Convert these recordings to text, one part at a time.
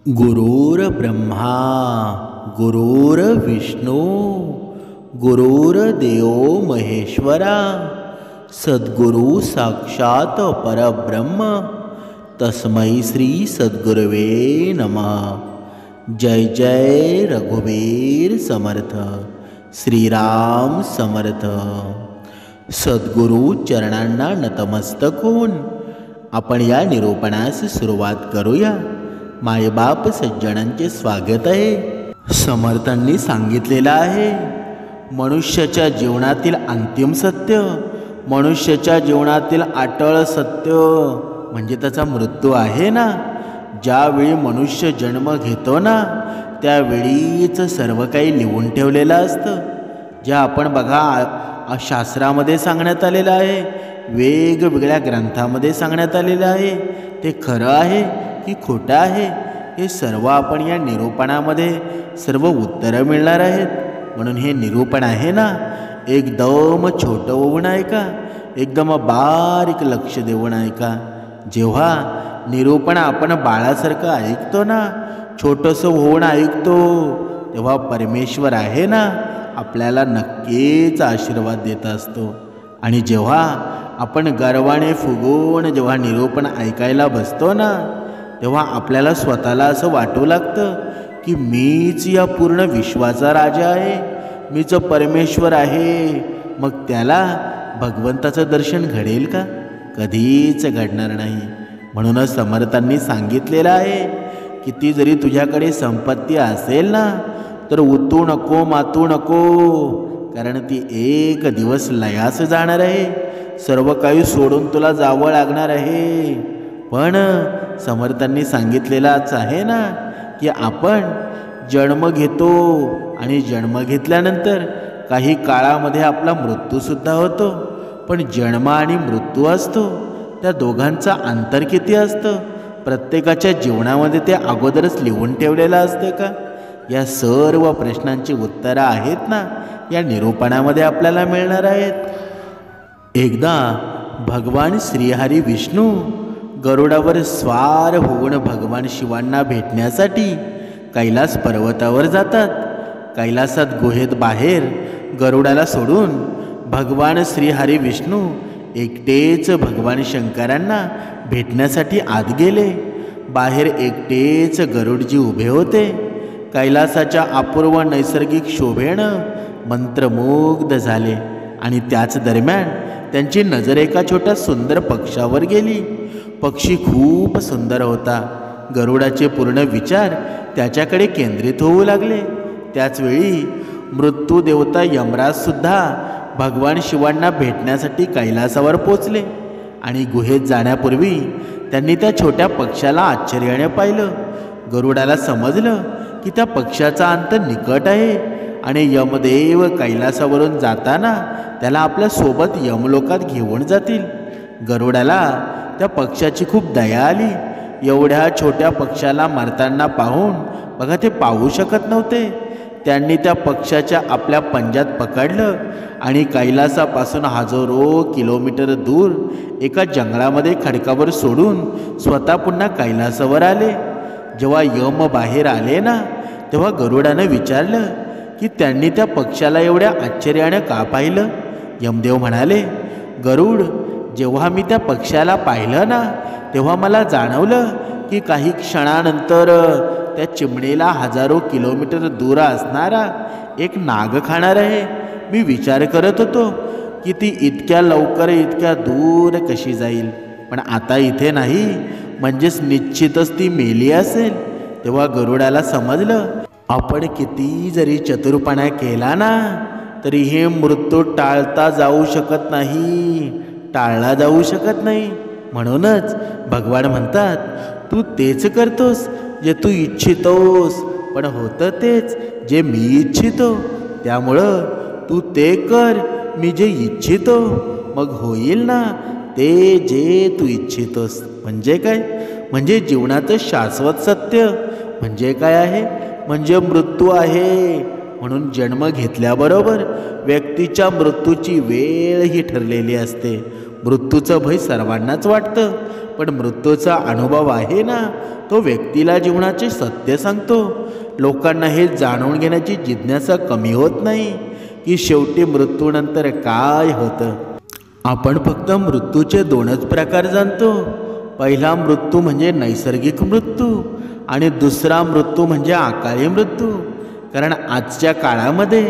गुरुर्ब्रह्मा गुरुर्विष्णू गुरुर्देव महेश्वरा सद्गुरु साक्षात परब्रह्म तस्मै श्री सद्गुरवे नमः। जय जय रघुवीर समर्थ श्रीराम समर्थ। सद्गुरु चरणांना नतमस्तक होऊन आपण या निरूपणास सुरुवात करूया। मायबाप सज्जनांचे स्वागत आहे। समर्थांनी सांगितलेलं आहे, मनुष्याच्या जीवनातील अंतिम सत्य, मनुष्याच्या जीवनातील अटळ सत्य म्हणजे त्याचा मृत्यू आहे ना। ज्यावेळी मनुष्य जन्म घेतो ना त्यावेळीच सर्व काही लिहून ठेवलेलं असतं। ज्या आपण बघा शास्त्रामध्ये सांगण्यात आलेलं आहे, वेगवेगळ्या ग्रंथामध्ये सांगण्यात आलेलं आहे, ते खरं आहे की खोटं आहे हे सर्व आपण या निरूपणामध्ये सर्व उत्तरं मिळणार आहेत। म्हणून हे निरूपण आहे ना, एकदम छोटं होऊन ऐका, एकदम बारीक लक्ष देऊन ऐका। जेव्हा निरूपण आपण बाळासारखं ऐकतो ना, छोटंसं होऊन ऐकतो, तेव्हा परमेश्वर आहे ना आपल्याला नक्कीच आशीर्वाद देत असतो। आणि जेव्हा आपण गर्वाने फुगून जेव्हा निरूपण ऐकायला बसतो ना, तेव्हा आपल्याला स्वतःला असं वाटू लागतं की मीच या पूर्ण विश्वाचा राजा आहे, मीच परमेश्वर आहे। मग त्याला भगवंताचं दर्शन घडेल का? कधीच घडणार नाही। म्हणूनच समर्थांनी सांगितलेलं आहे, किती जरी तुझ्याकडे संपत्ती असेल ना तर उतू नको मातू नको, कारण ती एक दिवस लयास जाणार आहे, सर्व काही सोडून तुला जावं लागणार आहे। पण समर्थांनी सांगितलेलाच आहे ना की आपण जन्म घेतो आणि जन्म घेतल्यानंतर काही काळामध्ये आपला मृत्यूसुद्धा होतो। पण जन्म आणि मृत्यू असतो त्या दोघांचं अंतर किती असतं प्रत्येकाच्या जीवनामध्ये ते अगोदरच लिहून ठेवलेलं असतं का? या सर्व प्रश्नांची उत्तरं आहेत ना या निरूपणामध्ये आपल्याला मिळणार आहेत। एकदा भगवान श्रीहरी विष्णू गरुडावर स्वार होऊन भगवान शिवांना भेटण्यासाठी कैलास पर्वतावर जातात। कैलासात गुहेत बाहेर गरुडाला सोडून भगवान श्रीहरी विष्णू एकटेच भगवान शंकरांना भेटण्यासाठी आत गेले। बाहेर एकटेच गरुडजी उभे होते। कैलासाच्या अपूर्व नैसर्गिक शोभेनं मंत्रमुग्ध झाले आणि त्याच दरम्यान त्यांची नजर एका छोट्या सुंदर पक्षावर गेली। पक्षी खूप सुंदर होता। गरुडाचे पूर्ण विचार त्याच्याकडे केंद्रित होऊ लागले। त्याचवेळी मृत्यू देवता यमराज सुद्धा भगवान शिवांना भेटण्यासाठी कैलासावर पोचले आणि गुहेत जाण्यापूर्वी त्यांनी त्या छोट्या पक्षाला आश्चर्याने पाहिलं। गरुडाला समजलं की त्या पक्षाचा अंत निकट आहे आणि यमदेव कैलासावरून जाताना त्याला आपल्या सोबत यमलोकात घेऊन जातील। गरुडाला त्या पक्षाची खूप दया आली। एवढ्या छोट्या पक्षाला मरताना पाहून बघा ते पाहू शकत नव्हते। त्यांनी त्या पक्षाच्या आपल्या पंजात पकडलं आणि कैलासापासून हजारो किलोमीटर दूर एका जंगलामध्ये खडकावर सोडून स्वतः पुन्हा कैलासावर आले। जेव्हा यम बाहेर आले ना तेव्हा गरुडानं विचारलं की त्यांनी त्या पक्षाला एवढ्या आश्चर्याने का पाहिलं? यमदेव म्हणाले, गरुड, जेव्हा मी त्या पक्षाला पाहिलं ना तेव्हा मला जाणवलं की काही क्षणानंतर त्या चिमणीला हजारो किलोमीटर दूर असणारा एक नाग खाणार आहे। मी विचार करत होतो की ती इतक्या लवकर इतक्या दूर कशी जाईल, पण आता इथे नाही, म्हणजेच निश्चितच ती मेली असेल। तेव्हा गरुडाला समजलं, आपण किती जरी चतुरपणा केला ना तरी हे मृत्यू टाळता जाऊ शकत नाही, टाळला जाऊ शकत नाही। म्हणूनच भगवान म्हणतात, तू तेच करतोस जे तू इच्छितोस, पण होतं तेच जे मी इच्छितो। त्यामुळं तू ते कर मी जे इच्छितो, मग होईल ना ते जे तू इच्छितोस। म्हणजे काय? म्हणजे जीवनाचं शाश्वत सत्य म्हणजे काय आहे? म्हणजे मृत्यू आहे। म्हणून जन्म घेतल्याबरोबर व्यक्तीच्या मृत्यूची वेळ ही ठरलेली असते। मृत्यूचं भय सर्वांनाच वाटतं, पण मृत्यूचा अनुभव आहे ना, तो व्यक्तीला जीवनाचे सत्य सांगतो. लोकांना हे जाणून घेण्याची जिज्ञासा कमी होत नाही की शेवटी मृत्यूनंतर काय होतं. आपण फक्त मृत्यूचे दोनच प्रकार जाणतो. पहिला मृत्यू म्हणजे नैसर्गिक मृत्यू आणि दुसरा मृत्यू म्हणजे अकाली मृत्यू. कारण आजच्या काळामध्ये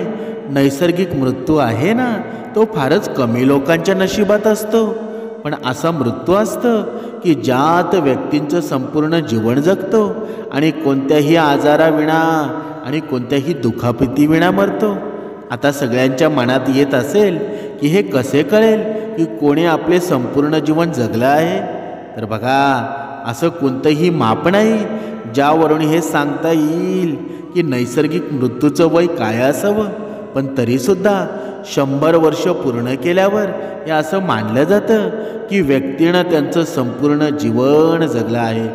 नैसर्गिक मृत्यू आहे ना, तो फारच कमी लोकांच्या नशिबात असतो. पण असा मृत्यू असतं की ज्यात व्यक्तींचं संपूर्ण जीवन जगतो आणि कोणत्याही आजाराविना आणि कोणत्याही दुखापतीविना मरतो. आता सगळ्यांच्या मनात येत असेल की हे कसे कळेल की कोणी आपले संपूर्ण जीवन जगलं आहे. तर बघा, असं कोणतंही माप नाही ज्यावरून हे सांगता येईल की नैसर्गिक मृत्यूचं वय काय असावं. पण तरीसुद्धा 100 वर्ष पूर्ण केल्यावर हे असं मानलं जातं की व्यक्तीनं त्यांचं संपूर्ण जीवन जगलं आहे.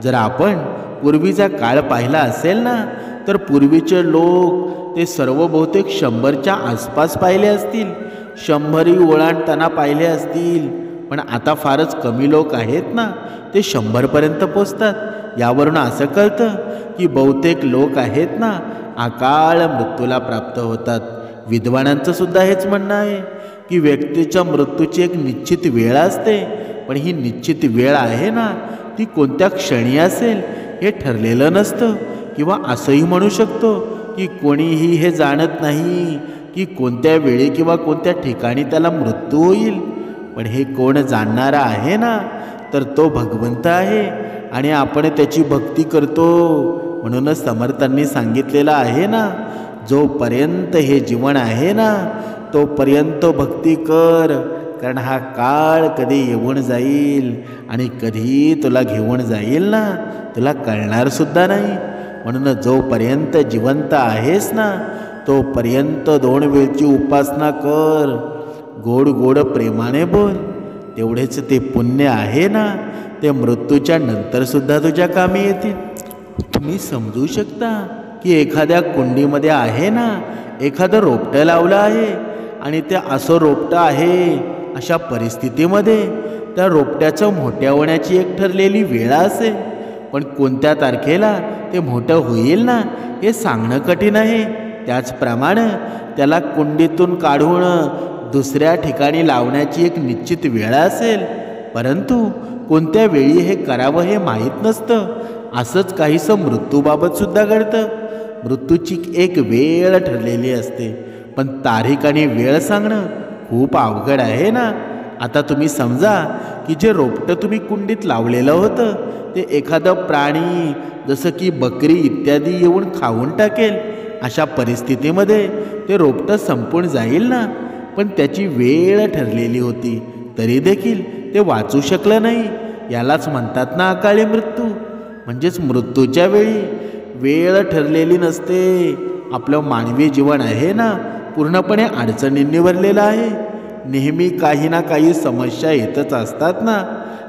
जर आपण पूर्वीचा काळ पाहिला असेल ना, तर पूर्वीचे लोक ते सर्व बहुतेक 100च्या आसपास पाहिले असतील, 100ही ओलांडताना पाहिले असतील. पण आता फारच कमी लोक आहेत ना, ते 100पर्यंत पोचतात. यावरून असं कळतं की बहुतेक लोक आहेत ना, अकाळ मृत्यूला प्राप्त होतात. विद्वानांचं सुद्धा हेच म्हणणं आहे की व्यक्तीच्या मृत्यूची एक निश्चित वेळ असते, पण ही निश्चित वेळ आहे ना, ती कोणत्या क्षणी असेल हे ठरलेलं नसतं. किंवा असंही म्हणू शकतो की कोणीही हे जाणत नाही की कोणत्या वेळी किंवा कोणत्या ठिकाणी त्याला मृत्यू होईल. पण हे कोण जाणणारा आहे ना, तर तो भगवंत आहे आणि आपण त्याची भक्ती करतो. म्हणूनच समर्थांनी सांगितलेलं आहे ना, जोपर्यंत हे जीवन आहे ना, तोपर्यंत भक्ती कर. कारण हा काळ कधी येऊन जाईल आणि कधी तुला घेऊन जाईल ना, तुला कळणार सुद्धा नाही. म्हणून जोपर्यंत जिवंत आहेस ना, तोपर्यंत 2 वेळची उपासना कर. गोड गोड प्रेमाने बोल. तेवढेच ते पुण्य आहे ना, ते मृत्यूच्या नंतर सुद्धा तुझ्या कामी येतील. तुम्ही समजू शकता की एखाद्या कुंडीमध्ये आहे ना, एखादं रोपटं लावलं आहे आणि ते असं रोपटं आहे. अशा परिस्थितीमध्ये त्या रोपट्याचं मोठ्या होण्याची एक ठरलेली वेळ असेल, पण कोणत्या तारखेला ते मोठं होईल ना, हे सांगणं कठीण आहे. त्याचप्रमाणे त्याला कुंडीतून काढून दुसऱ्या ठिकाणी लावण्याची एक निश्चित वेळ असेल, परंतु कोणत्या वेळी हे करावं हे माहीत नसतं. असंच काहीसं मृत्यूबाबत सुद्धा घडतं. मृत्यूची एक वेळ ठरलेली असते, पण तारीख आणि वेळ सांगणं खूप अवघड आहे ना. आता तुम्ही समजा की जे रोपटं तुम्ही कुंडीत लावलेलं होतं ते एखादं प्राणी जसं की बकरी इत्यादी येऊन खाऊन टाकेल. अशा परिस्थितीमध्ये ते रोपटं संपून जाईल ना, पण त्याची वेळ ठरलेली होती, तरी देखील ते वाचू शकलं नाही. यालाच म्हणतात ना अकाली मृत्यू. म्हणजेच मृत्यूच्या वेळी वेळ ठरलेली नसते. आपलं मानवी जीवन आहे ना, पूर्णपणे अडचणींनी भरलेलं आहे. नेहमी काही ना काही समस्या येतच असतात ना.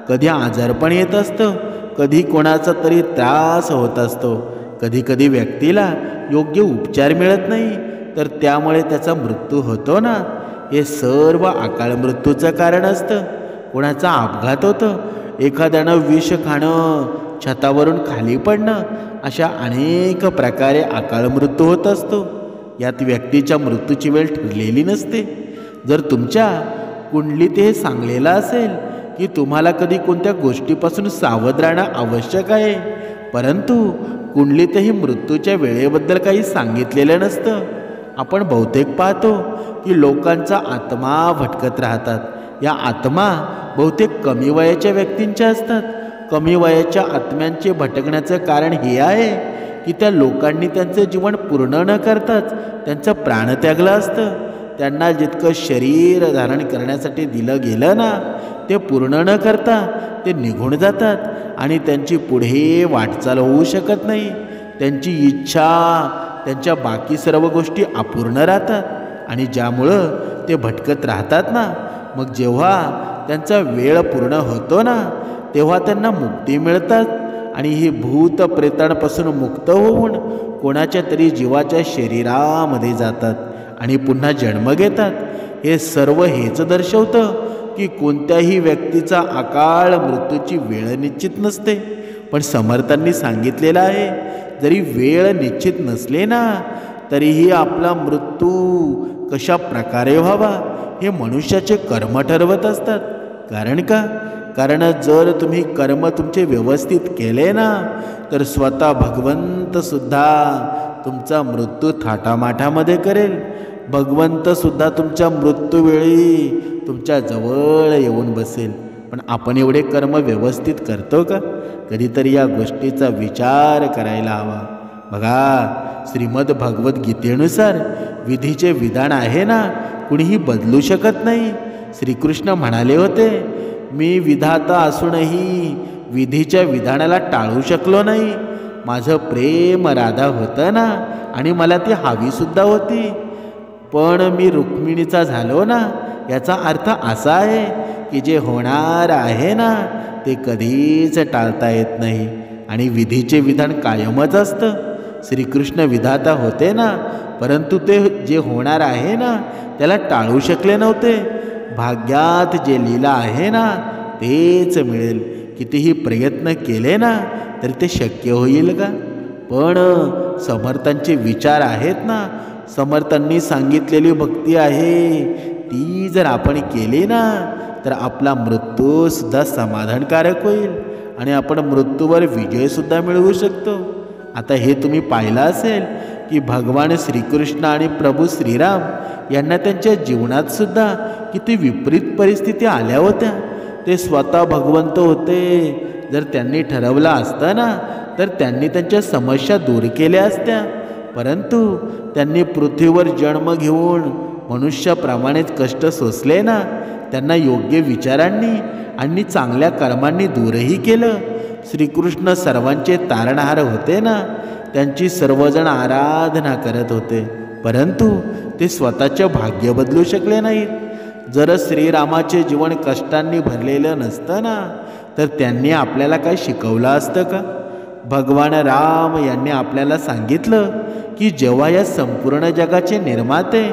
कधी आजारपण येत असतं, कधी कोणाचा तरी त्रास होत असतो, कधी कधी व्यक्तीला योग्य उपचार मिळत नाही, तर त्यामुळे त्याचा मृत्यू होतो ना. हे सर्व अकाळ मृत्यूचं कारण असतं. कोणाचा अपघात होतं, एखाद्यानं विष खाणं, छतावरून खाली पडणं, अशा अनेक प्रकारे अकाळ मृत्यू होत असतो. यात व्यक्तीच्या मृत्यूची वेळ ठरलेली नसते. जर तुमच्या कुंडलीत हे सांगलेलं असेल की तुम्हाला कधी कोणत्या गोष्टीपासून सावध राहणं आवश्यक आहे, परंतु कुंडलीतही मृत्यूच्या वेळेबद्दल काही सांगितलेलं नसतं. आपण बहुतेक पाहतो की लोकांचा आत्मा भटकत राहतात. या आत्मा बहुतेक कमी वयाच्या व्यक्तींच्या असतात. कमी वयाच्या आत्म्यांचे भटकण्याचं कारण हे आहे की त्या लोकांनी त्यांचं जीवन पूर्ण न करताच त्यांचं प्राण त्यागलं असतं. त्यांना जितकं शरीर धारण करण्यासाठी दिलं गेलं ना, ते पूर्ण न करता ते निघून जातात आणि त्यांची पुढे वाटचाल होऊ शकत नाही. त्यांची इच्छा, त्यांच्या बाकी सर्व गोष्टी अपूर्ण राहतात आणि ज्यामुळं ते भटकत राहतात ना, मग जेव्हा त्यांचा वेळ पूर्ण होतो ना, तेव्हा त्यांना मुक्ती मिळतात आणि ही भूत प्रेतांपासून मुक्त होऊन कोणाच्या तरी जीवाच्या शरीरामध्ये जातात आणि पुन्हा जन्म घेतात. हे सर्व हेच दर्शवतं की कोणत्याही व्यक्तीचा अकाळ मृत्यूची वेळ निश्चित नसते, पण समर्थांनी सांगितलेलं आहे जरी वेळ निश्चित नसले ना तरीही आपला मृत्यू कशा प्रकारे व्हावा हे मनुष्याचे कर्म ठरवत असतात. कारण जर तुम्ही कर्म तुमचे व्यवस्थित केले ना तर स्वतः भगवंत सुद्धा तुमचा मृत्यू थाटामाटामध्ये करेल. भगवंत सुद्धा तुमच्या मृत्यूवेळी तुमच्या जवळ येऊन बसेल. पण आपण एवढे कर्म व्यवस्थित करतो का? कधीतरी या गोष्टीचा विचार करायला हवा. बघा, श्रीमद भगवद्गीतेनुसार विधीचे विधान आहे ना, कुणीही बदलू शकत नाही. श्रीकृष्ण म्हणाले होते, मी विधाता असूनही विधीच्या विधानाला टाळू शकलो नाही. माझं प्रेम राधा होतं ना आणि मला ती हवीसुद्धा होती, पण मी रुक्मिणीचा झालो ना. याचा अर्थ असा आहे की जे होणार आहे ना ते कधीच टाळता येत नाही आणि विधीचे विधान कायमच असतं. श्रीकृष्ण विधाता होते ना, परंतु ते जे होणार आहे ना त्याला टाळू शकले नव्हते. भाग्यात जे लिहिलं आहे ना तेच मिळेल. कितीही प्रयत्न केले ना तरी ते शक्य होईल का? पण समर्थांचे विचार आहेत ना, समर्थांनी सांगितलेली भक्ती आहे ती जर आपण केली ना तर आपला मृत्यूसुद्धा समाधानकारक होईल आणि आपण मृत्यूवर विजयसुद्धा मिळवू शकतो. आता हे तुम्ही पाहिलं असेल की भगवान श्रीकृष्ण आणि प्रभू श्रीराम यांना त्यांच्या जीवनातसुद्धा किती विपरीत परिस्थिती आल्या होत्या. ते स्वतः भगवंत होते. जर त्यांनी ठरवलं असतं ना तर त्यांनी त्यांच्या समस्या दूर केल्या असत्या, परंतु त्यांनी पृथ्वीवर जन्म घेऊन मनुष्याप्रमाणेच कष्ट सोसले ना. त्यांना योग्य विचारांनी आणि चांगल्या कर्मांनी दूरही केलं. श्रीकृष्ण सर्वांचे तारणहार होते ना, त्यांची सर्वजण आराधना करत होते, परंतु ते स्वतःचे भाग्य बदलू शकले नाहीत. जर श्रीरामाचे जीवन कष्टांनी भरलेलं नसतं ना तर त्यांनी आपल्याला काय शिकवलं असतं का? भगवान राम यांनी आपल्याला सांगितलं की जेव्हा या संपूर्ण जगाचे निर्माते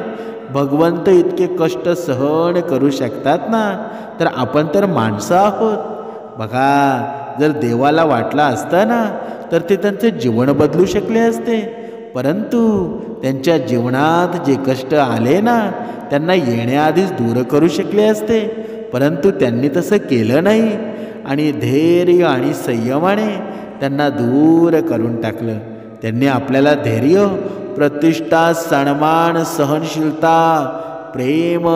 भगवंत इतके कष्ट सहन करू शकतात ना तर आपण तर माणसं आहोत. बघा, जर देवाला वाटलं असतं ना तर ते त्यांचे जीवन बदलू शकले असते, परंतु त्यांच्या जीवनात जे कष्ट आले ना त्यांना येण्याआधीच दूर करू शकले असते, परंतु त्यांनी तसं केलं नाही आणि धैर्य आणि संयमाने त्यांना दूर करून टाकलं. त्यांनी आपल्याला धैर्य, प्रतिष्ठा, सन्मान, सहनशीलता, प्रेम,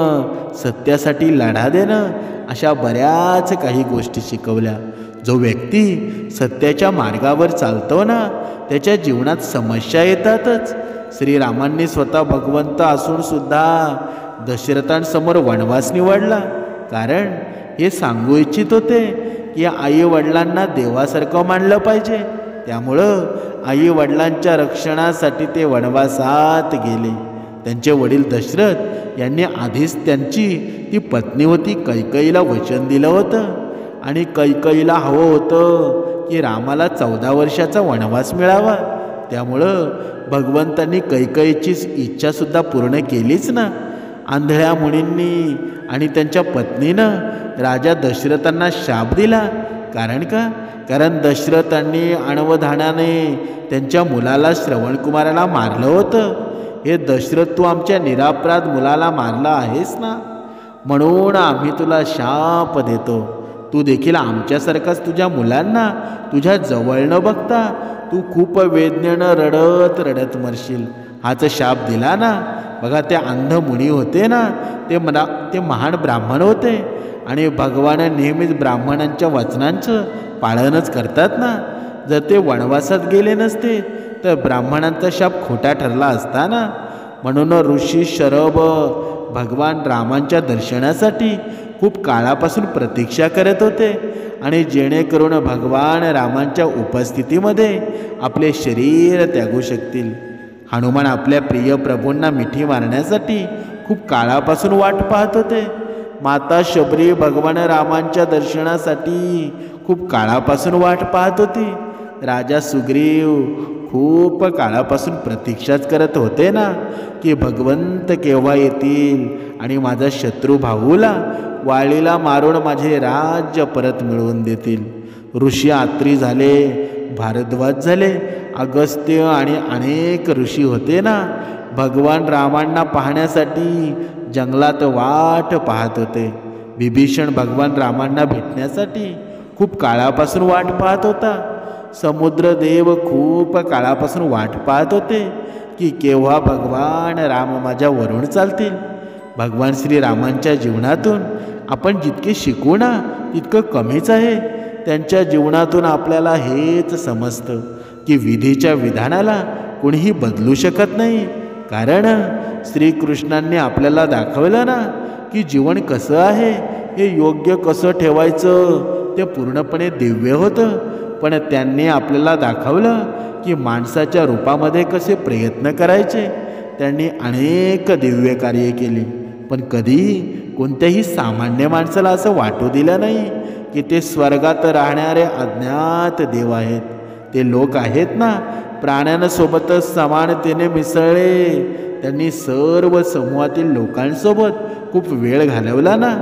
सत्यासाठी लढा देणं अशा बऱ्याच काही गोष्टी शिकवल्या. जो व्यक्ती सत्याच्या मार्गावर चालतो ना त्याच्या जीवनात समस्या येतातच. श्रीरामांनी स्वतः भगवंत असून सुद्धा दशरथांसमोर वनवास निवडला, कारण हे सांगू इच्छित होते की आई वडिलांना देवासारखं मानलं पाहिजे. त्यामुळं आई वडिलांच्या रक्षणासाठी ते वनवासात गेले. त्यांचे वडील दशरथ यांनी आधीच त्यांची ती पत्नी होती कैकेयीला वचन दिलं होतं आणि कैकेयीला हवं होतं की रामाला 14 वर्षाचा वनवास मिळावा. त्यामुळं भगवंतांनी कैकेयीची इच्छासुद्धा पूर्ण केलीच ना. आंधळ्या मुनींनी आणि त्यांच्या पत्नीनं राजा दशरथांना शाप दिला. कारण दशरथांनी अनवधानाने त्यांच्या मुलाला श्रवणकुमाराला मारलं होतं. हे दशरथ, तू आमच्या निरापराध मुलाला मारला आहेस ना, म्हणून आम्ही तुला शाप देतो. तू देखील आमच्यासारखाच तुझ्या मुलांना तुझ्या जवळ न बघता तू खूप वेदनेनं रडत रडत मरशील, हाच शाप दिला ना. बघा, ते अंध मुनी होते ना, ते महान ब्राह्मण होते आणि भगवान नेहमीच ब्राह्मणांच्या वचनांचं पाळनच करतात ना. जर ते वनवासात गेले नसते तर ब्राह्मणांचा शाप खोटा ठरला असता ना. म्हणून ऋषी शरभ भगवान रामांच्या दर्शनासाठी खूप काळापासून प्रतीक्षा करत होते आणि जेणेकरून भगवान रामांच्या उपस्थितीमध्ये आपले शरीर त्यागू शकतील. हनुमान आपल्या प्रिय प्रभूंना मिठी मारण्यासाठी खूप काळापासून वाट पाहत होते. माता शबरी भगवान रामांच्या दर्शनासाठी खूप काळापासून वाट पाहत होती. राजा सुग्रीव खूप काळापासून प्रतीक्षाच करत होते ना की भगवंत केव्हा येतील आणि माझा शत्रू भाऊला वालीला मारून माझे राज्य परत मिळवून देतील. ऋषी आत्री झाले, भारद्वाज झाले, अगस्त्य आणि अनेक ऋषी होते ना, भगवान रामांना पाहण्यासाठी जंगलात वाट पाहत होते. विभीषण भगवान रामांना भेटण्यासाठी खूप काळापासून वाट पाहत होता. समुद्रदेव खूप काळापासून वाट पाहत होते की केव्हा भगवान राम माझ्या वरून चालतील. भगवान श्रीरामांच्या जीवनातून आपण जितके शिकू ना तितकं कमीच आहे. त्यांच्या जीवनातून आपल्याला हेच समजतं की विधीच्या विधानाला कोणीही बदलू शकत नाही. कारण श्रीकृष्णांनी आपल्याला दाखवलं ना की जीवन कसं आहे, हे योग्य कसं ठेवायचं ते पूर्णपणे दिव्य होतं. पण त्यांनी आपल्याला दाखवलं की माणसाच्या रूपामध्ये कसे प्रयत्न करायचे. त्यांनी अनेक दिव्य कार्ये केली, पण कधीही कोणत्याही सामान्य माणसाला असं वाटू दिलं नाही की ते स्वर्गात राहणारे अज्ञात देव आहेत. ते लोक आहेत ना, प्राण्यांसोबतच समानतेने मिसळले. त्यांनी सर्व समूहातील लोकांसोबत खूप वेळ घालवला ना,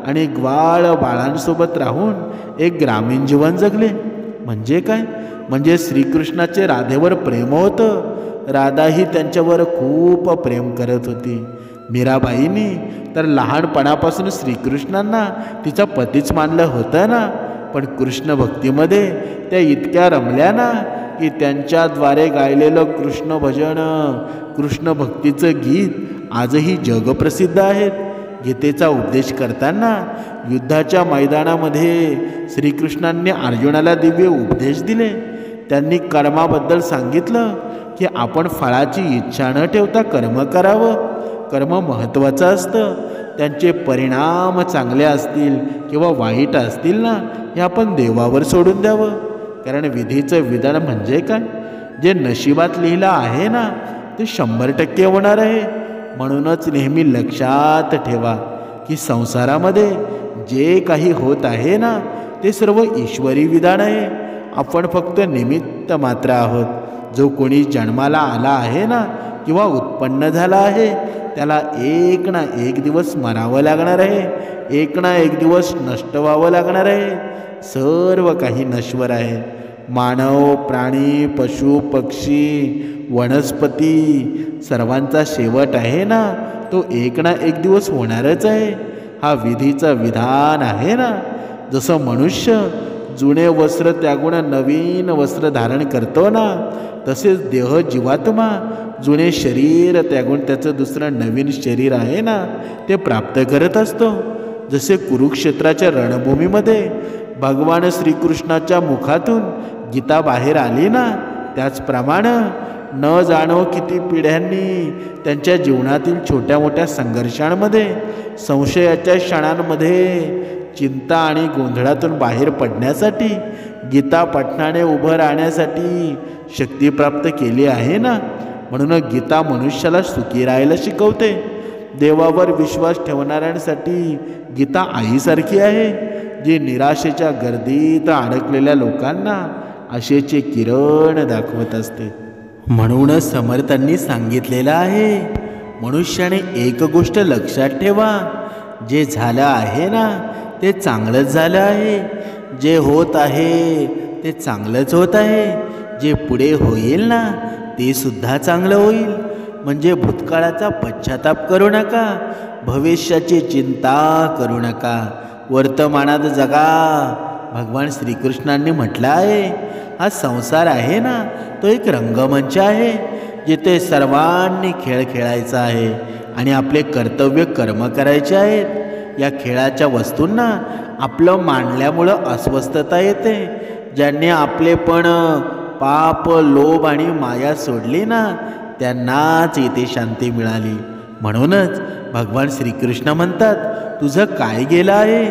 आणि ग्वाळ बाळांसोबत राहून एक ग्रामीण जीवन जगले. म्हणजे काय? म्हणजे श्रीकृष्णाचे राधेवर प्रेम होतं. राधाही त्यांच्यावर खूप प्रेम करत होती. मीराबाईंनी तर लहानपणापासून श्रीकृष्णांना तिचा पतीच मानलं होतं ना, पण कृष्ण भक्तीमध्ये त्या इतक्या रमल्या ना की त्यांच्याद्वारे गायलेलं कृष्ण भजन, कृष्ण भक्तीचं गीत आजही जगप्रसिद्ध आहेत. गीतेचा उपदेश करताना युद्धाच्या मैदानामध्ये श्रीकृष्णांनी अर्जुनाला दिव्य उपदेश दिले. त्यांनी कर्माबद्दल सांगितलं की आपण फळाची इच्छा न ठेवता कर्म करावं. कर्म महत्त्वाचं असतं. त्यांचे परिणाम चांगले असतील किंवा वाईट असतील ना, हे आपण देवावर सोडून द्यावं. कारण विधीचं विधान म्हणजे काय? जे नशिबात लिहिलं आहे ना ते 100% होणार आहे. म्हणूनच नेहमी लक्षात ठेवा की संसारामध्ये जे काही होत आहे ना ते सर्व ईश्वरी विधान आहे. आपण फक्त निमित्त मात्र आहोत. जो कोणी जन्माला आला आहे ना किंवा उत्पन्न झाला आहे त्याला एक ना एक दिवस मरावं लागणार आहे, एक ना एक दिवस नष्ट व्हावं लागणार आहे. सर्व काही नश्वर आहे. मानव, प्राणी, पशु, पक्षी, वनस्पती सर्वांचा शेवट आहे ना तो एक ना एक दिवस होणारच आहे. हा विधीचं विधान आहे ना. जसं मनुष्य जुने वस्त्र त्यागून नवीन वस्त्र धारण करतो ना, तसेच देह जीवात्मा जुने शरीर त्यागून त्याचं दुसरं नवीन शरीर आहे ना ते प्राप्त करत असतो. जसे कुरुक्षेत्राच्या रणभूमीमध्ये भगवान श्रीकृष्णाच्या मुखातून गीता बाहेर आली ना, त्याचप्रमाणे न जाणो किती पिढ्यांनी त्यांच्या जीवनातील छोट्या मोठ्या संघर्षांमध्ये, संशयाच्या क्षणांमध्ये, चिंता आणि गोंधळातून बाहेर पडण्यासाठी, गीता पठणाने उभं राहण्यासाठी शक्ती प्राप्त केली आहे ना. म्हणून गीता मनुष्याला सुखी राहायला शिकवते. देवावर विश्वास ठेवणाऱ्यांसाठी गीता आईसारखी आहे, जी निराशेच्या गर्दीत अडकलेल्या लोकांना आशेचे किरण दाखवत असते. म्हणूनच समर्थांनी सांगितलेलं आहे, मनुष्याने एक गोष्ट लक्षात ठेवा, जे झालं आहे ना ते चांगलंच झालं आहे. जे होत आहे ते चांगलंच होत आहे. जे पुढे होईल ना ते सुद्धा चांगलं होईल. म्हणजे भूतकाळाचा पश्चाताप करू नका, भविष्याची चिंता करू नका, वर्तमानात जगा. भगवान श्रीकृष्णांनी म्हटलं आहे, हा संसार आहे ना तो एक रंगमंच आहे, जिथे सर्वांनी खेळ खेळायचा आहे आणि आपले कर्तव्य कर्म करायचे आहेत. या खेळाच्या वस्तूंना आपलं मांडल्यामुळं अस्वस्थता येते. ज्यांनी आपले पण पाप, लोभ आणि माया सोडली ना त्यांनाच इथे शांती मिळाली. म्हणूनच भगवान श्रीकृष्ण म्हणतात, तुझं काय गेलं आहे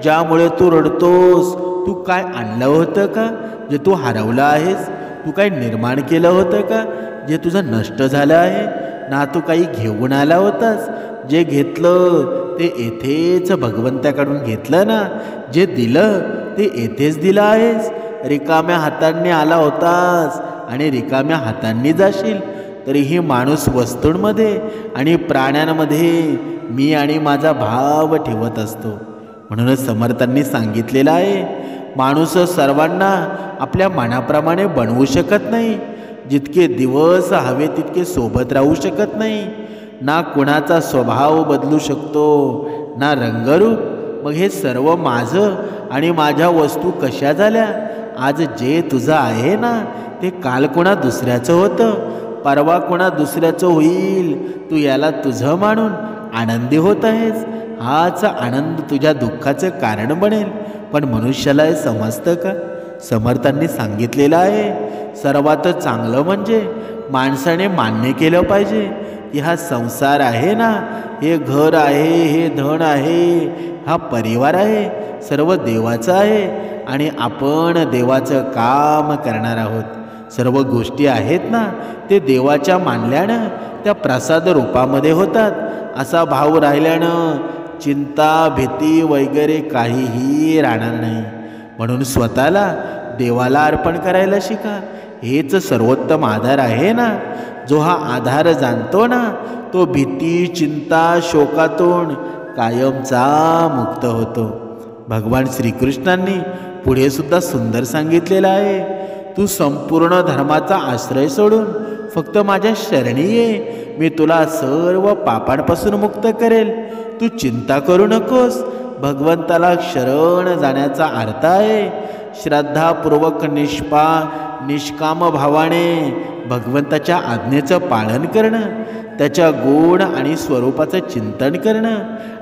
ज्यामुळे तू रडतोस? तू काय आणलं होतं का जे तू हरवलं आहेस? तू काय निर्माण केलं होतं का जे तुझं नष्ट झालं आहे? ना तू काही घेऊन आला होतास? जे घेतलं ते येथेच भगवंताकडून घेतलं ना. जे दिलं ते येथेच दिलं आहेस. रिकाम्या हातांनी आला होतास आणि रिकाम्या हातांनी जाशील. तरीही माणूस वस्तूंमध्ये आणि प्राण्यांमध्ये मी आणि माझा भाव ठेवत असतो. म्हणूनच समर्थांनी सांगितलेलं आहे, माणूस सर्वांना आपल्या मनाप्रमाणे बनवू शकत नाही. जितके दिवस हवे तितके सोबत राहू शकत नाही. ना कुणाचा स्वभाव बदलू शकतो, ना रंगरूप. मग हे सर्व माझं आणि माझ्या वस्तू कशा झाल्या? आज जे तुझं आहे ना, ते काल कोणा दुसऱ्याचं होतं, परवा कोणा दुसऱ्याचं होईल. तू याला तुझं मानून आनंदी होत आहेस. हाच आनंद तुझ्या दुःखाचं कारण बनेल. पण मनुष्याला हे समजतं का? समर्थांनी सांगितलेलं आहे, सर्वात चांगलं म्हणजे माणसाने मान्य केलं पाहिजे की हा संसार आहे ना, हे घर आहे, हे धन आहे, हा परिवार आहे, सर्व देवाचं आहे आणि आपण देवाचं काम करणार आहोत. सर्व गोष्टी आहेत ना, ते देवाच्या मानल्यानं त्या प्रसाद रूपामध्ये होतात. असा भाव राहिल्यानं चिंता भीती वगैरे काहीही राहणार नाही. म्हणून स्वतःला देवाला अर्पण करायला शिका. हेच सर्वोत्तम आधार आहे ना. जो हा आधार जाणतो ना, तो भीती चिंता शोकातून कायमचा मुक्त होतो. भगवान श्रीकृष्णांनी पुढे सुद्धा सुंदर सांगितलेलं आहे, तू संपूर्ण धर्माचा आश्रय सोडून फक्त माझ्या शरणी ये, मी तुला सर्व पापांपासून मुक्त करेल. तू चिंता करू नकोस. भगवंताला शरण जाण्याचा अर्थ आहे श्रद्धापूर्वक निष्काम भावाने भगवंताच्या आज्ञेचं पालन करणं, त्याच्या गुण आणि स्वरूपाचं चिंतन करणं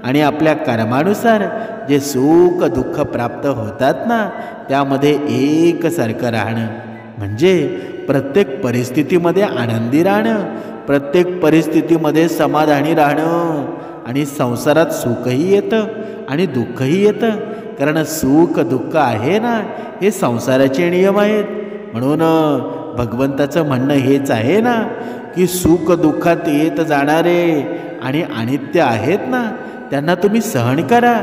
आणि आपल्या कर्मानुसार जे सुख दुःख प्राप्त होतात ना, त्यामध्ये एकसारखं राहणं. म्हणजे प्रत्येक परिस्थितीमध्ये आनंदी राहणं, प्रत्येक परिस्थितीमध्ये समाधानी राहणं. आणि संसारात सुखही येतं आणि दुःखही येतं, कारण सुख दुःख आहे ना, हे संसाराचे नियम आहेत. म्हणून भगवंताचं म्हणणं हेच आहे ना, की सुख दुःखात येत जाणारे आणि अनित्य आहेत ना, त्यांना तुम्ही सहन करा.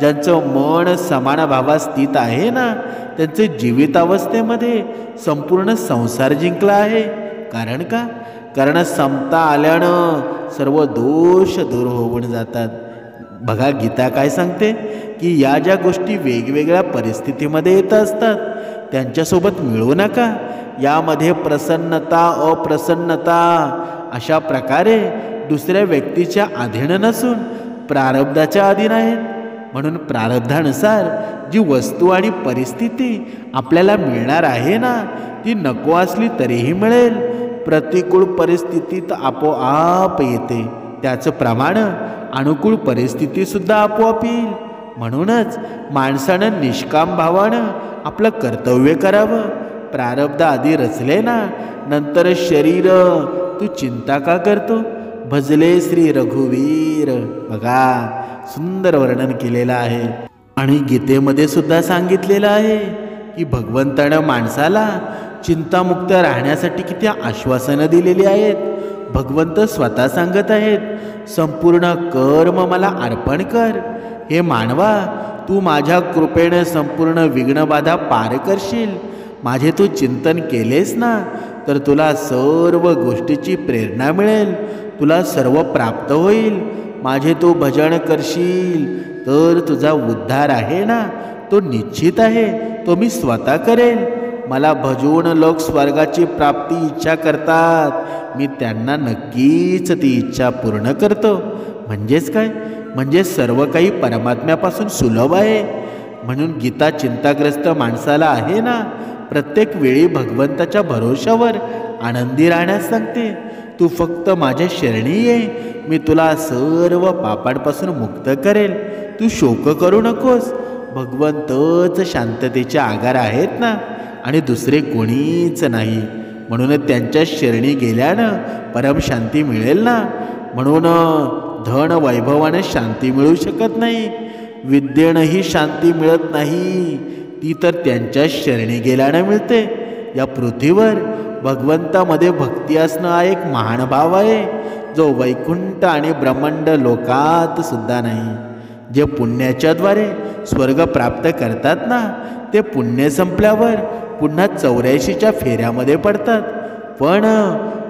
ज्यांचं मन समान भावात स्थित आहे ना, त्यांचे जीवितावस्थेमध्ये संपूर्ण संसार जिंकला आहे. कारण का? कारण समता आल्यानं सर्व दोष दूर होऊन जातात. बघा गीता काय सांगते, की या ज्या गोष्टी वेगवेगळ्या परिस्थितीमध्ये येत असतात त्यांच्यासोबत मिळू नका. यामध्ये प्रसन्नता अप्रसन्नता अशा प्रकारे दुसऱ्या व्यक्तीच्या अधीन नसून प्रारब्धाच्या अधीन आहेत. म्हणून प्रारब्धानुसार जी वस्तू आणि परिस्थिती आपल्याला मिळणार आहे ना, ती नको असली तरीही मिळेल. प्रतिकूल परिस्थितीत आपोआप येते, त्याचं प्रमाण अनुकूल परिस्थितीसुद्धा आपोआप येईल. म्हणूनच माणसानं निष्काम भावानं आपलं कर्तव्य करावं. प्रारब्ध आधी रचले ना, नंतर शरीर तू चिंता का करतो? भजले श्री रघुवीर. बघा सुंदर वर्णन केलेलं आहे. आणि गीतेमध्ये सुद्धा सांगितलेलं आहे की भगवंतानं माणसाला चिंतामुक्त राहण्यासाठी किती आश्वासनं दिलेली आहेत. भगवंत स्वतः सांगत आहेत, संपूर्ण कर्म मला अर्पण कर. हे मानवा, तू माझ्या कृपेने संपूर्ण विघ्नबाधा पार करशील. माझे तू चिंतन केलेस ना, तर तुला सर्व गोष्टीची प्रेरणा मिळेल, तुला सर्व प्राप्त होईल. माझे तू भजन करशील तर तुझा उद्धार आहे ना, तो निश्चित आहे, तो मी स्वतः करेल. मला भजून लोक स्वर्गाची प्राप्ती इच्छा करतात, मी त्यांना नक्कीच ती इच्छा पूर्ण करतो. म्हणजेच काय? म्हणजे सर्व काही परमात्म्यापासून सुलभ आहे. म्हणून गीता चिंताग्रस्त माणसाला आहे ना, प्रत्येक वेळी भगवंताच्या भरोशावर आनंदी राहण्यास सांगते. तू फक्त माझ्या शरणी ये, मी तुला सर्व पापांपासून मुक्त करेल. तू शोक करू नकोस. भगवंतच शांततेचे आगार आहेत ना, आणि दुसरे कोणीच नाही. म्हणून त्यांच्या शरणी गेल्यानं परमशांती मिळेल ना. म्हणून धन वैभवाने शांती मिळू शकत नाही, विद्येनंही शांती मिळत नाही, ती तर त्यांच्या शरणी गेल्यानं मिळते. या पृथ्वीवर भगवंतामध्ये भक्ती असणं हा एक महान भाव आहे, जो वैकुंठ आणि ब्रह्मांड लोकात सुद्धा नाही. जे पुण्याच्याद्वारे स्वर्ग प्राप्त करतात ना, ते पुण्य संपल्यावर पुन्हा 84च्या फेऱ्यामध्ये पडतात. पण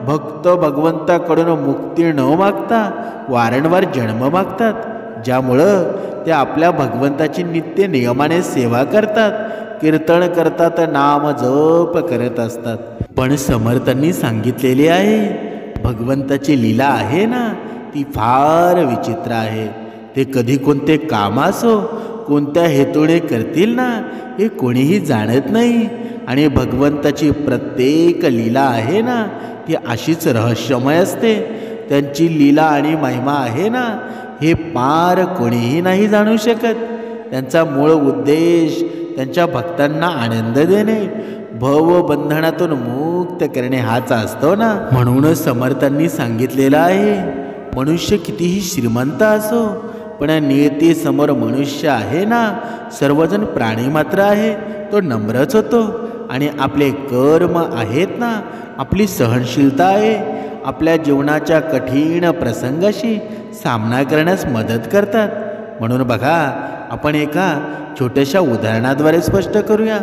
भक्त भगवंताकडून मुक्ती न मागता वारंवार जन्म मागतात, ज्यामुळं ते आपल्या भगवंताची नित्य नियमाने सेवा करतात, कीर्तन करतात, नाम जप करत असतात. पण समर्थांनी सांगितलेले आहे, भगवंताची लीला आहे ना, ती फार विचित्र आहे. ते कधी कोणते काम असो, कोणत्या हेतूने करतील ना, हे कोणीही जाणत नाही. आणि भगवंताची प्रत्येक लीला आहे ना, ती अशीच रहस्यमय असते. त्यांची लीला आणि महिमा आहे ना, हे पार कोणीही नाही जाणू शकत. त्यांचा मूळ उद्देश त्यांच्या भक्तांना आनंद देणे, भवबंधनातून मुक्त करणे हाच असतो ना. म्हणूनच समर्थांनी सांगितलेलं आहे, मनुष्य कितीही श्रीमंत असो, पण नियतीसमोर मनुष्य आहे ना, सर्वजण प्राणी मात्र आहे, तो नम्रच होतो. आणि आपले कर्म आहेत ना, आपली सहनशीलता आहे, आपल्या जीवनाच्या कठीण प्रसंगाशी सामना करण्यास मदत करतात. म्हणून बघा, आपण एका छोट्याशा उदाहरणाद्वारे स्पष्ट करूया.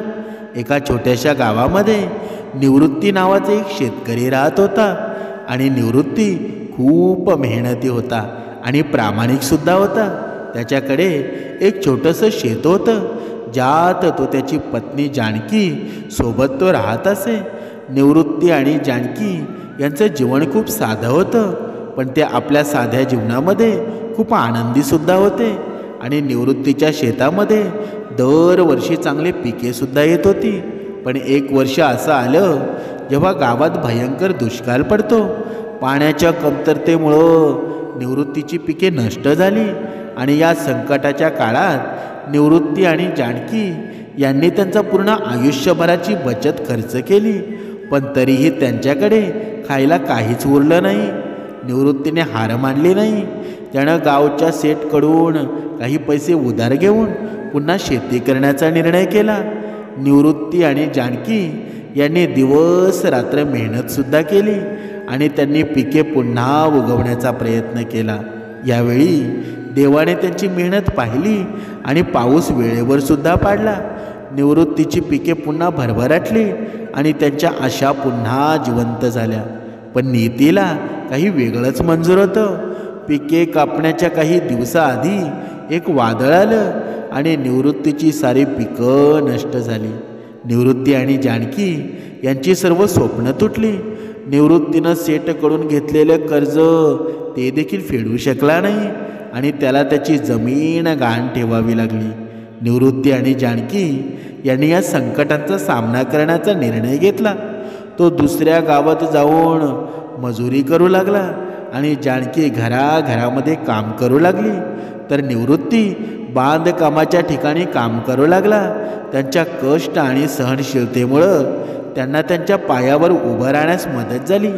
एका छोट्याशा गावामध्ये निवृत्ती नावाचा एक शेतकरी राहत होता. आणि निवृत्ती खूप मेहनती होता आणि प्रामाणिकसुद्धा होता. त्याच्याकडे एक छोटंसं शेत होतं, ज्यात तो त्याची पत्नी जानकी सोबत तो राहत असे. निवृत्ती आणि जानकी यांचं जीवन खूप साधं होतं, पण ते आपल्या साध्या जीवनामध्ये खूप आनंदीसुद्धा होते. आणि निवृत्तीच्या शेतामध्ये दरवर्षी चांगले पिकेसुद्धा येत होती. पण एक वर्ष असं आलं, जेव्हा गावात भयंकर दुष्काळ पडतो. पाण्याच्या कमतरतेमुळं निवृत्तीची पिके नष्ट झाली. आणि या संकटाच्या काळात निवृत्ती आणि जानकी यांनी त्यांचा पूर्ण आयुष्यभराची बचत खर्च केली, पण तरीही त्यांच्याकडे खायला काहीच उरलं नाही. निवृत्तीने हार मानली नाही. त्यानं गावच्या सेठकडून काही पैसे उधार घेऊन पुन्हा शेती करण्याचा निर्णय केला. निवृत्ती आणि जानकी यांनी दिवस रात्र मेहनतसुद्धा केली आणि त्यांनी पिके पुन्हा उगवण्याचा प्रयत्न केला. यावेळी देवाने त्यांची मेहनत पाहिली आणि पाऊस वेळेवर सुद्धा पाडला. निवृत्तीची पिके पुन्हा भरभराटली आणि त्यांच्या आशा पुन्हा जिवंत झाल्या. पण नियतीला काही वेगळंच मंजूर होतं. पिके कापण्याच्या काही दिवसाआधी एक वादळ आलं आणि निवृत्तीची सारी पिकं नष्ट झाली. निवृत्ती आणि जानकी यांची सर्व स्वप्न तुटली. निवृत्तीनं सेठकडून घेतलेलं कर्ज ते देखील फेडू शकला नाही आणि त्याला त्याची जमीन गहाण ठेवावी लागली. निवृत्ती आणि जानकी यांनी या संकटांचा सामना करण्याचा निर्णय घेतला. तो दुसऱ्या गावात जाऊन मजुरी करू लागला आणि जानकी घराघरामध्ये काम करू लागली, तर निवृत्ती बांधकामाच्या ठिकाणी काम करू लागला. त्यांच्या कष्ट आणि सहनशीलतेमुळं त्यांना त्यांच्या पायावर उभं राहण्यास मदत झाली.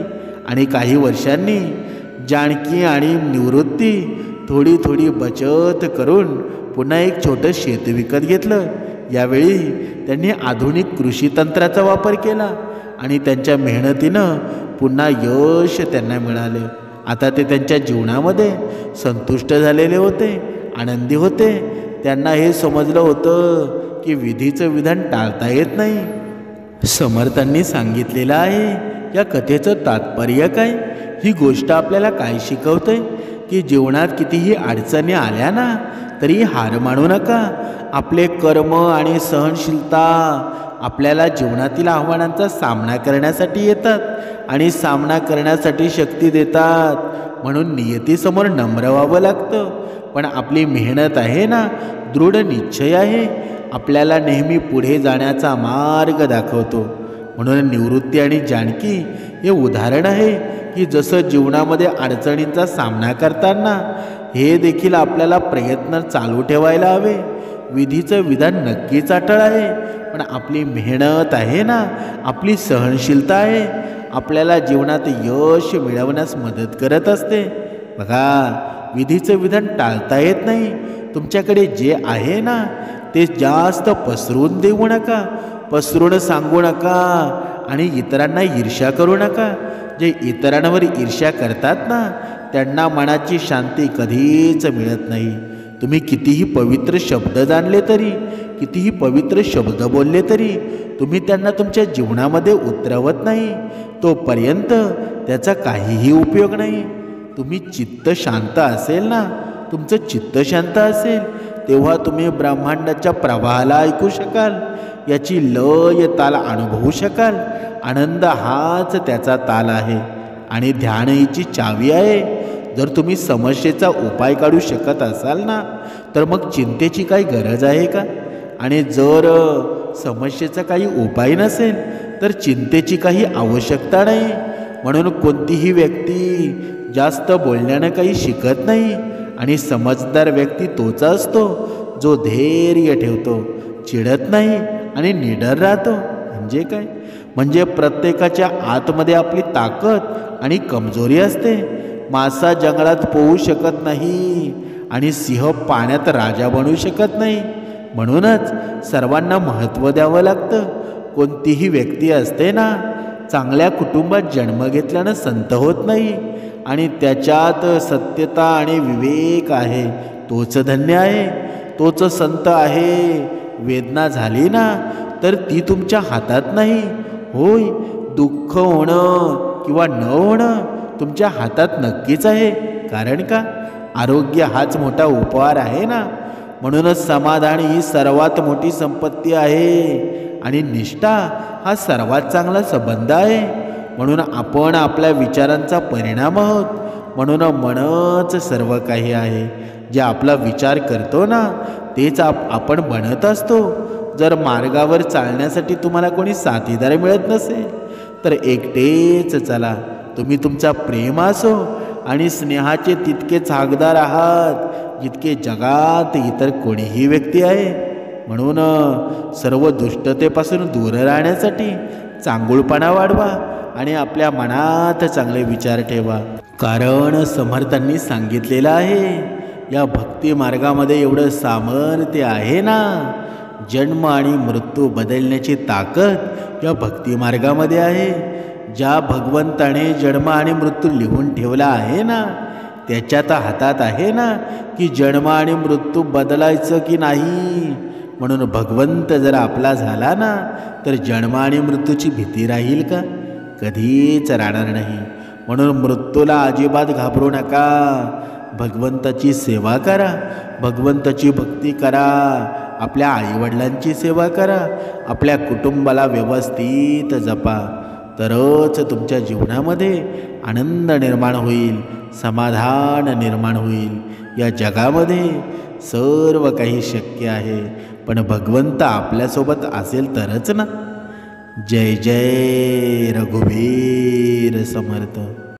आणि काही वर्षांनी जानकी आणि निवृत्ती थोडी थोडी बचत करून पुन्हा एक छोटं शेत विकत घेतलं. यावेळी त्यांनी आधुनिक कृषी तंत्राचा वापर केला आणि त्यांच्या मेहनतीनं पुन्हा यश त्यांना मिळाले. आता ते त्यांच्या जीवनामध्ये संतुष्ट झालेले होते, आनंदी होते. त्यांना हे समजलं होतं की विधीचं विधान टाळता येत नाही. समर्थांनी सांगितलेलं आहे, या कथेचं तात्पर्य काय? ही गोष्ट आपल्याला काय शिकवते की जीवनात कितीही अडचणी आल्या ना, तरी हार मानू नका. आपले कर्म आणि सहनशीलता आपल्याला जीवनातील आव्हानांचा सामना करण्यासाठी येतात आणि सामना करण्यासाठी शक्ती देतात. म्हणून नियतीसमोर नम्र व्हावं लागतं. पण आपली मेहनत आहे ना, दृढ निश्चय आहे, आपल्याला नेहमी पुढे जाण्याचा मार्ग दाखवतो. म्हणून निवृत्ती आणि जानकी हे उदाहरण आहे की जसं जीवनामध्ये अडचणींचा सामना करताना हे देखील आपल्याला प्रयत्न चालू ठेवायला हवे. विधीचं विधान नक्कीच अटळ आहे, पण आपली मेहनत आहे ना, आपली सहनशीलता आहे, आपल्याला जीवनात यश मिळवण्यास मदत करत असते. बघा, विधीचं विधान टाळता येत नाही. तुमच्याकडे जे आहे ना, ते जास्त पसरून देऊ नका, पसरून सांगू नका आणि इतरांना ईर्ष्या करू नका. जे इतरांवर ईर्ष्या करतात ना, त्यांना मनाची शांती कधीच मिळत नाही. तुम्ही कितीही पवित्र शब्द जाणले तरी, कितीही पवित्र शब्द बोलले तरी, तुम्ही त्यांना तुमच्या जीवनामध्ये उतरवत नाही, तोपर्यंत त्याचा काहीही उपयोग नाही. तुम्ही चित्त शांत असेल ना, तुमचं चित्त शांत असेल, तेव्हा तुम्ही ब्रह्मांडाच्या प्रवाहाला ऐकू शकाल, याची लय ताल अनुभवू शकाल. आनंद हाच त्याचा ताल आहे आणि ध्यान हिची चावी आहे. जर तुम्ही समस्येचा उपाय काढू शकत असाल ना, तर मग चिंतेची काही गरज आहे का? आणि जर समस्येचा काही उपाय नसेल तर चिंतेची काही आवश्यकता नाही. म्हणून कोणतीही व्यक्ती जास्त बोलण्यानं काही शिकत नाही आणि समजदार व्यक्ती तोच असतो जो धैर्य ठेवतो, चिडत नाही आणि निडर राहतो. म्हणजे काय? म्हणजे प्रत्येकाच्या आतमध्ये आपली ताकद आणि कमजोरी असते. मासा जंगलात पोहू शकत नाही आणि सिंह पाण्यात राजा बनू शकत नाही. म्हणूनच सर्वांना महत्त्व द्यावं लागतं. कोणतीही व्यक्ती असते ना, चांगल्या कुटुंबात जन्म घेतल्यानं संत होत नाही आणि त्याच्यात सत्यता आणि विवेक आहे, तोच धन्य आहे, तोच संत आहे. वेदना झाली ना तर ती तुमच्या हातात नाही. होय, दुःख होणं किंवा न होणं तुमच्या हातात नक्कीच आहे. कारण का? आरोग्य हाच मोठा उपहार आहे ना. म्हणूनच समाधान ही सर्वात मोठी संपत्ती आहे आणि निष्ठा हा सर्वात चांगला संबंध आहे. म्हणून आपण आपल्या विचारांचा परिणाम आहोत. म्हणून मनच सर्व काही आहे. जे आपला विचार करतो ना तेच आपण बनत असतो. जर मार्गावर चालण्यासाठी तुम्हाला कोणी साथीदार मिळत नसेल तर एकटेच चला. तुम्ही तुमचा प्रेम असो आणि स्नेहाचे तितकेच हकदार आहात जितके जगात इतर कोणीही व्यक्ती आहे. म्हणून सर्व दुष्टतेपासून दूर राहण्यासाठी चांगुलपणा वाढवा आणि आपल्या मनात चांगले विचार ठेवा. कारण समर्थांनी सांगितलेलं आहे, या भक्ती मार्गामध्ये एवढं सामर्थ्य आहे ना, जन्म आणि मृत्यू बदलण्याची ताकद या भक्ती मार्गामध्ये आहे. ज्या भगवंताने जन्म आणि मृत्यू लिहून ठेवला आहे ना, त्याच्यात हातात आहे ना की जन्म आणि मृत्यू बदलायचं की नाही. म्हणून भगवंत जर आपला झाला ना तर जन्म आणि मृत्यूची भीती राहील का? कधीच राहणार नाही. म्हणून मृत्यूला अजिबात घाबरू नका. भगवंताची सेवा करा, भगवंताची भक्ती करा, आपल्या आईवडिलांची सेवा करा, आपल्या कुटुंबाला व्यवस्थित जपा. तरच तुमच्या जीवनामध्ये आनंद निर्माण होईल, समाधान निर्माण होईल. या जगामध्ये सर्व काही शक्य आहे, पण भगवंत आपल्यासोबत असेल तरच ना. जय जय रघुवीर समर्थ.